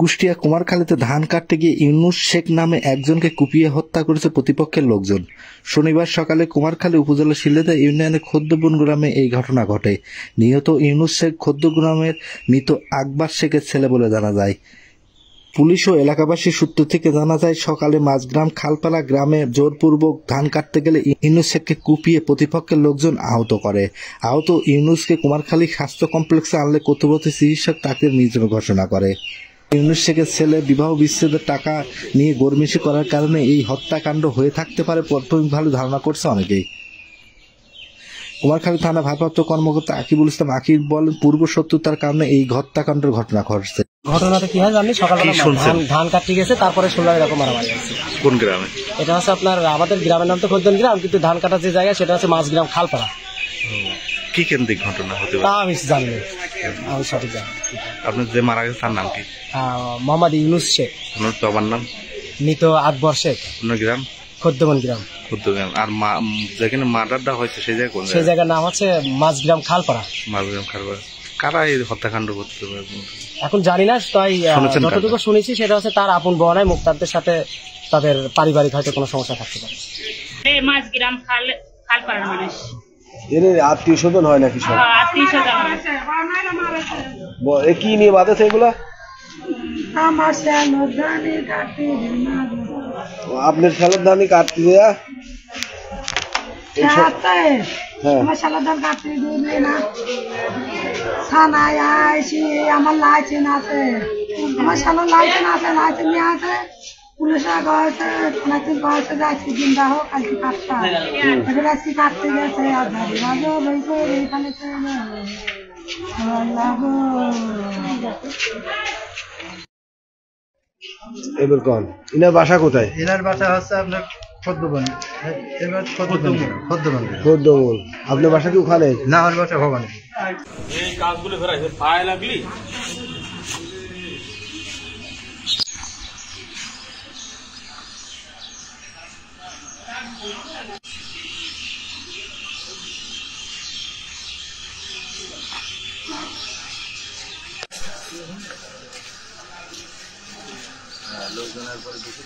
কুষ্টিয়া কুমারখালীতে ধান কাটতে গিয়ে ইউনুস শেখ নামে একজনকে কুপিয়ে হত্যা করেছে প্রতিপক্ষের লোকজন। শনিবার সকালে কুমারখালী উপজেলার শিলেদা ইউনিয়নের খোদ্দবন গ্রামে এই ঘটনা ঘটে। নিহত ইউনুস শেখ খোদ্দ গ্রামের মৃত আকবর শেখের ছেলে বলে জানা যায়। পুলিশ ও এলাকাবাসীর সূত্র থেকে জানা যায়, সকালে মাঝগ্রাম খালপাড়া গ্রামে জোরপূর্বক ধান কাটতে গেলে ইউনুস শেখকে কুপিয়ে প্রতিপক্ষের লোকজন আহত করে। আহত ইউনুসকে কুমারখালী স্বাস্থ্য কমপ্লেক্সে আনলে কর্তব্যরত চিকিৎসক তাকে মৃত ঘোষণা করে। ইউনুস শেখের ছেলে বিবাহ বিচ্ছেদের টাকা নিয়ে গড়মিশি করার কারণে এই হত্যাকাণ্ড হয়ে থাকতে পারে প্রাথমিকভাবে ধারণা করছে অনেকেই। কুমারখালী থানা ভারপ্রাপ্ত কর্মকর্তা আকিবুল ইসলাম আকিব বলেন, পূর্ব শত্রুতার কারণে এই হত্যাকাণ্ডের ঘটনা ঘটছে। ঘটনাটা কি হয় জানি, সকালবেলা ধান কাটতে গেছে, তারপরে শুনলাম এরকম মারামারি হচ্ছে। কোন গ্রামে? এটা হচ্ছে আপনার আমাদের গ্রামের নাম তো খোদ্দন গ্রাম, কিন্তু ধান কাটার যে জায়গা সেটা হচ্ছে মাঝগ্রাম খালপাড়া। কি কেন্দ্রিক ঘটনা হতে পারে আমি জানি না, আমি সঠিক জানি। আপনার যে মারা গেছে তার নাম কি? মোহাম্মদ ইউনুস শেখ। আপনার বাবার নাম? মৃত আকবর শেখ। আপনার গ্রাম? খোদ্দবন গ্রাম। আর যেখানে মার্ডারটা হয়েছে সেই জায়গা কোন? সেই জায়গার নাম হচ্ছে মাঝগ্রাম খালপাড়া। মাঝগ্রাম খালপাড়া। কারা এই হত্যাকাণ্ড করতে পারে এখন জানি না, তাই যতটুকু শুনেছি সেটা হচ্ছে তার আপন বনায় মুক্তারদের সাথে তাদের পারিবারিক হয়তো কোনো সমস্যা থাকতে পারে। মাঝগ্রাম খালপাড়ার মানুষ। এর আত্মীয় স্বজন হয় নাকি? সব আত্মীয় স্বজন। কি নিয়ে বাধা এগুলা? আপনার ছেলের ধানই কাটতে দেয়া? আমার শালার ধান কাটতে দিবে না। থানায় আইসি, আমার লাইসেন্স আছে, আমার শালার লাইসেন্স আছে, লাইসেন্স নিয়ে আছে। পুলিশরা গেছে, লাইসেন্স গেছে, যাচ্ছি দিন দেখো কালকে কাটতে এবার আজকে কাটতে গেছে। আর ভাবি ভাবো বলছে এখানে এবার কোন ইনার বাসা কোথায়? এনার বাসা হচ্ছে আপনার খোদ্দবন। খোদ্দবন। আপনার বাসা কি ওখানে? না, আমার বাসা ভবানী। এই কাজগুলো ফেরাইছে পায়ে লাগলি। লোকজনের পরে বেশি